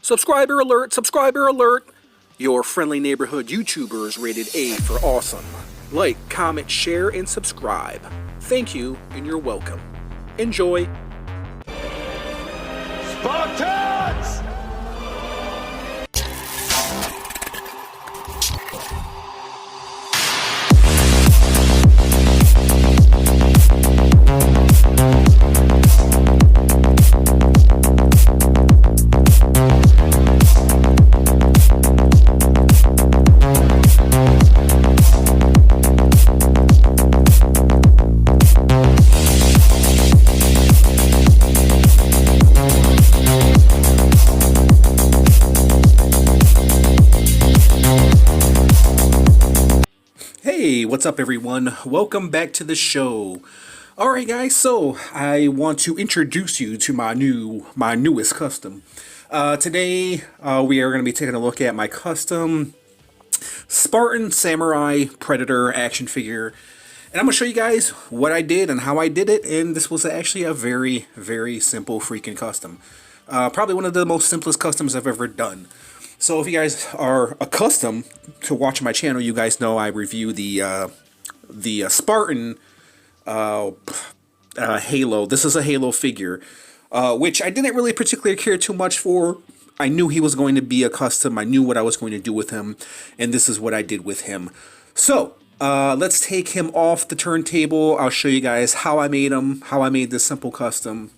Subscriber alert, subscriber alert! Your friendly neighborhood YouTuber is rated A for awesome. Like, comment, share, and subscribe. Thank you, and you're welcome. Enjoy! SPARTANs! Hey, what's up everyone? Welcome back to the show. Alright guys, so I want to introduce you to my newest custom. Today we are going to be taking a look at my custom Spartan Samurai Predator action figure. And I'm going to show you guys what I did and how I did it, and this was actually a very, very simple freaking custom. Probably one of the most simplest customs I've ever done. So if you guys are accustomed to watching my channel, you guys know I review the Spartan Halo. This is a Halo figure, which I didn't really particularly care too much for. I knew he was going to be a custom. I knew what I was going to do with him, and this is what I did with him. So let's take him off the turntable. I'll show you guys how I made him, how I made this simple custom,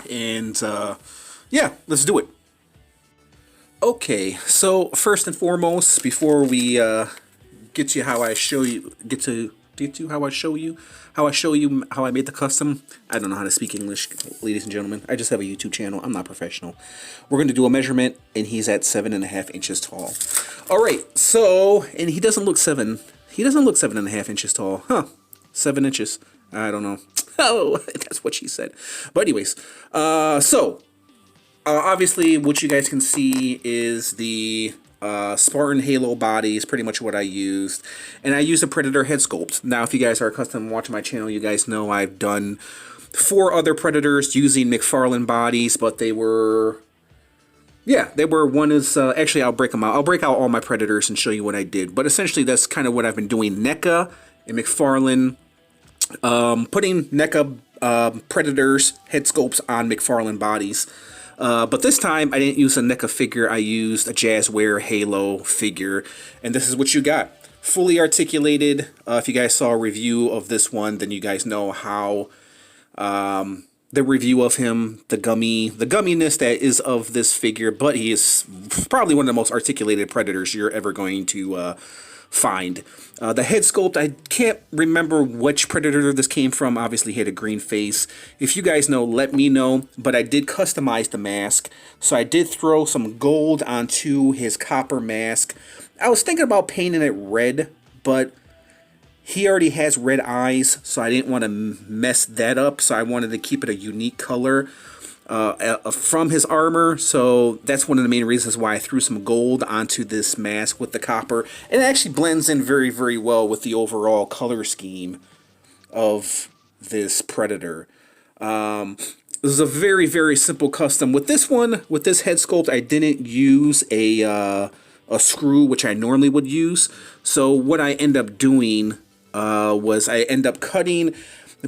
and yeah, let's do it. Okay, so first and foremost, before we get to how I show you, how I made the custom. I don't know how to speak English, ladies and gentlemen. I just have a YouTube channel. I'm not professional. We're going to do a measurement, and he's at 7.5 inches tall. All right, so, and he doesn't look 7.5 inches tall, huh? 7 inches. I don't know. Oh, that's what she said. But anyways, obviously, what you guys can see is the Spartan Halo body is pretty much what I used. And I used a Predator head sculpt. Now, if you guys are accustomed to watching my channel, you guys know I've done 4 other Predators using McFarlane bodies, but they were... yeah, they were, one is... actually, I'll break them out. I'll break out all my Predators and show you what I did. But essentially, that's kind of what I've been doing. NECA and McFarlane. Putting NECA Predators head sculpts on McFarlane bodies. But this time, I didn't use a NECA figure, I used a JAZWARES Halo figure, and this is what you got. Fully articulated. If you guys saw a review of this one, then you guys know how the review of him, the gumminess that is of this figure, but he is probably one of the most articulated Predators you're ever going to find. The head sculpt, I can't remember which Predator this came from. Obviously he had a green face. If you guys know, let me know. But I did customize the mask, so I did throw some gold onto his copper mask. I was thinking about painting it red, but he already has red eyes, so I didn't want to mess that up, so I wanted to keep it a unique color from his armor. So that's one of the main reasons why I threw some gold onto this mask with the copper. And it actually blends in very, very well with the overall color scheme of this Predator. This is a very, very simple custom. With this one, with this head sculpt, I didn't use a screw, which I normally would use. So what I end up doing was I end up cutting...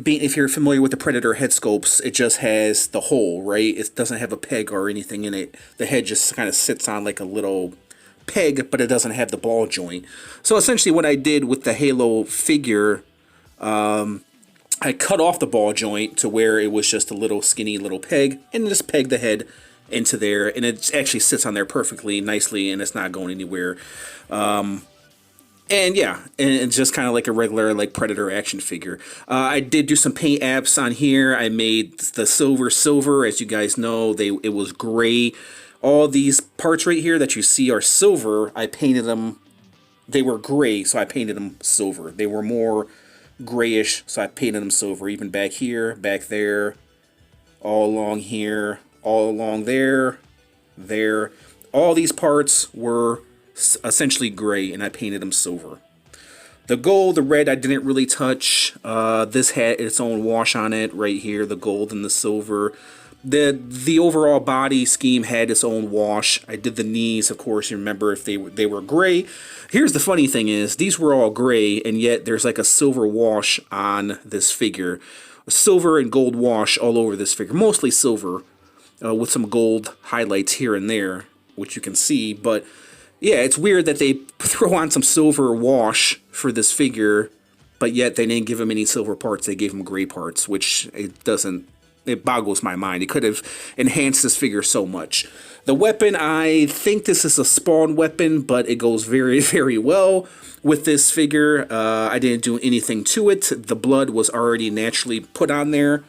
If you're familiar with the Predator head sculpts, it just has the hole, right? It doesn't have a peg or anything in it. The head just kind of sits on like a little peg, but it doesn't have the ball joint. So essentially what I did with the Halo figure, I cut off the ball joint to where it was just a little skinny little peg, and just pegged the head into there, and it actually sits on there perfectly, nicely, and it's not going anywhere. And yeah, and it's just kind of like a regular Predator action figure. I did do some paint apps on here. I made the silver, as you guys know. It was gray. All these parts right here that you see are silver. I painted them. They were gray, so I painted them silver. They were more grayish, so I painted them silver. Even back here, back there, all along here, all along there, there. All these parts were essentially gray, and I painted them silver. The gold, the red, I didn't really touch. This had its own wash on it right here, the gold and the silver. The overall body scheme had its own wash. I did the knees, of course. You remember if they were gray. Here's the funny thing is these were all gray, and yet there's like a silver wash on this figure, a silver and gold wash all over this figure, mostly silver, with some gold highlights here and there, which you can see. But yeah, it's weird that they throw on some silver wash for this figure, but yet they didn't give him any silver parts. They gave him gray parts, which it boggles my mind. It could have enhanced this figure so much. The weapon, I think this is a Spawn weapon, but it goes very, very well with this figure. I didn't do anything to it. The blood was already naturally put on there,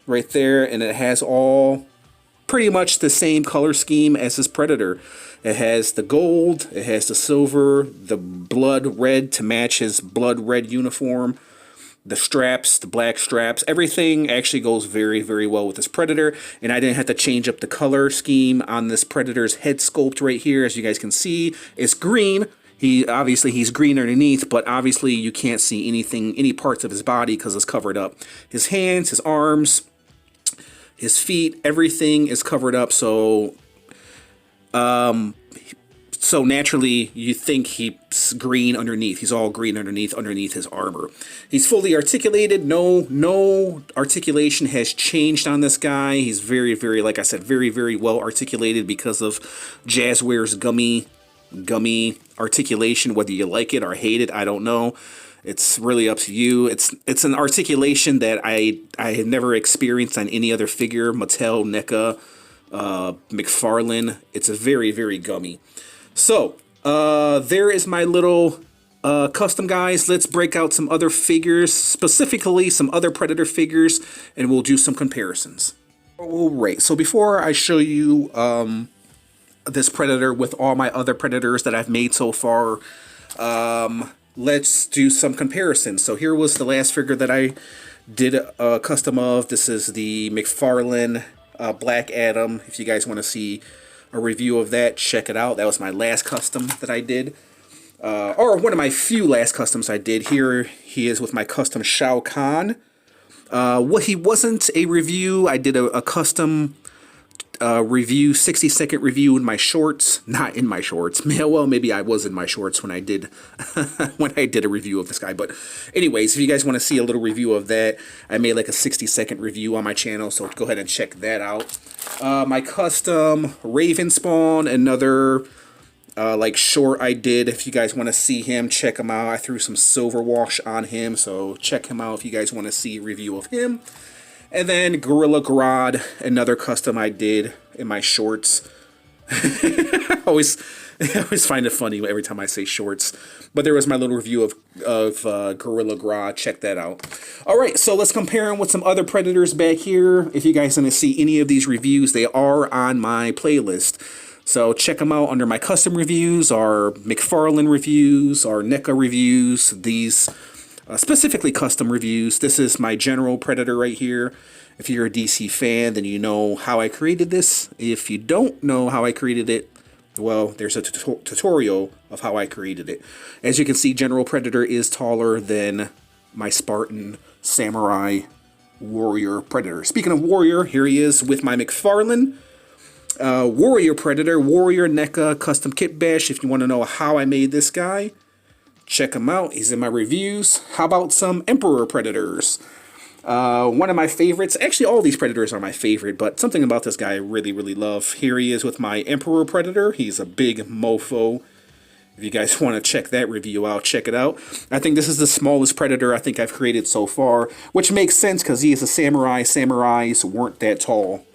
right there, and it has all pretty much the same color scheme as this Predator. It has the gold, it has the silver, the blood red to match his blood red uniform, the straps, the black straps, everything actually goes very, very well with this Predator. And I didn't have to change up the color scheme on this Predator's head sculpt right here. As you guys can see, it's green. He's green underneath, but obviously you can't see any parts of his body because it's covered up. His hands, his arms, his feet, everything is covered up. So naturally, you think he's green underneath. He's all green underneath his armor. He's fully articulated. No articulation has changed on this guy. He's very, very, like I said, very, very well articulated because of JAZWARES gummy articulation. Whether you like it or hate it, I don't know. It's really up to you. It's an articulation that I have never experienced on any other figure. Mattel, NECA, McFarlane. It's a very, very gummy. So, there is my little custom, guys. Let's break out some other figures, specifically some other Predator figures, and we'll do some comparisons. Alright, so before I show you this Predator with all my other Predators that I've made so far, let's do some comparisons. So here was the last figure that I did a custom of. This is the McFarlane Black Adam. If you guys want to see a review of that, check it out. That was my last custom that I did, or one of my few last customs I did. Here he is with my custom Shao Kahn. He wasn't a review. I did a custom review, 60-second review in my shorts. Not in my shorts. Well, maybe I was in my shorts when I did a review of this guy. But anyways, if you guys want to see a little review of that, I made like a 60-second review on my channel, so go ahead and check that out. My custom Raven Spawn, another like short I did. If you guys want to see him, check him out. I threw some silver wash on him, so check him out if you guys want to see a review of him. And then Gorilla Grodd, another custom I did in my shorts. I always find it funny every time I say shorts. But there was my little review of Gorilla Grodd. Check that out. Alright, so let's compare him with some other Predators back here. If you guys want to see any of these reviews, they are on my playlist. So check them out under my custom reviews, our McFarlane reviews, our NECA reviews, these specifically custom reviews. This is my general Predator right here. If you're a DC fan, then you know how I created this. If you don't know how I created it, well, there's a tutorial of how I created it. As you can see, General Predator is taller than my Spartan, Samurai, Warrior Predator. Speaking of Warrior, here he is with my McFarlane. Warrior Predator, Warrior NECA Custom KITBASH. If you want to know how I made this guy, check him out. He's in my reviews. How about some Emperor Predators? One of my favorites. Actually, all these Predators are my favorite, but something about this guy I really, really love. Here he is with my Emperor Predator. He's a big mofo. If you guys want to check that review out, check it out. I think this is the smallest Predator I think I've created so far, which makes sense because he is a samurai. Samurais weren't that tall.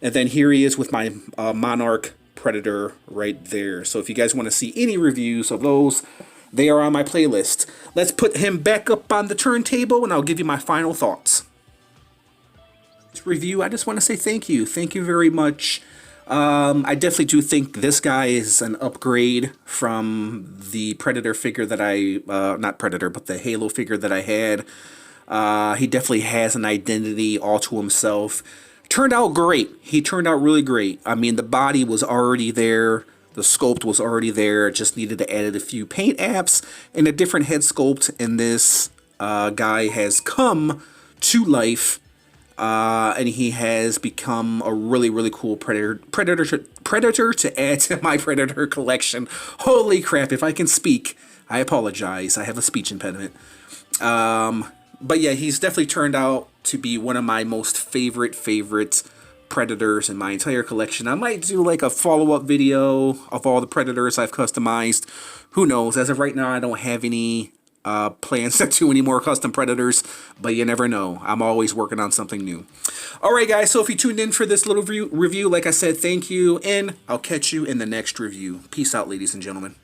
And then here he is with my Monarch Predator right there. So if you guys want to see any reviews of those, they are on my playlist. Let's put him back up on the turntable, and I'll give you my final thoughts. This review, I just want to say thank you. Thank you very much. I definitely do think this guy is an upgrade from the Predator figure that not Predator, but the Halo figure that I had. He definitely has an identity all to himself. Turned out great. He turned out really great. I mean, the body was already there. The sculpt was already there. Just needed to add a few paint apps and a different head sculpt. And this guy has come to life and he has become a really cool predator to add to my predator collection. Holy crap! If I can speak, I apologize. I have a speech impediment. But yeah, he's definitely turned out to be one of my most favorite predators in my entire collection. I might do like a follow-up video of all the predators I've customized. Who knows? As of right now, I don't have any plans to do any more custom predators, but you never know. I'm always working on something new. Alright guys, so if you tuned in for this little review, like I said, thank you, and I'll catch you in the next review. Peace out, ladies and gentlemen.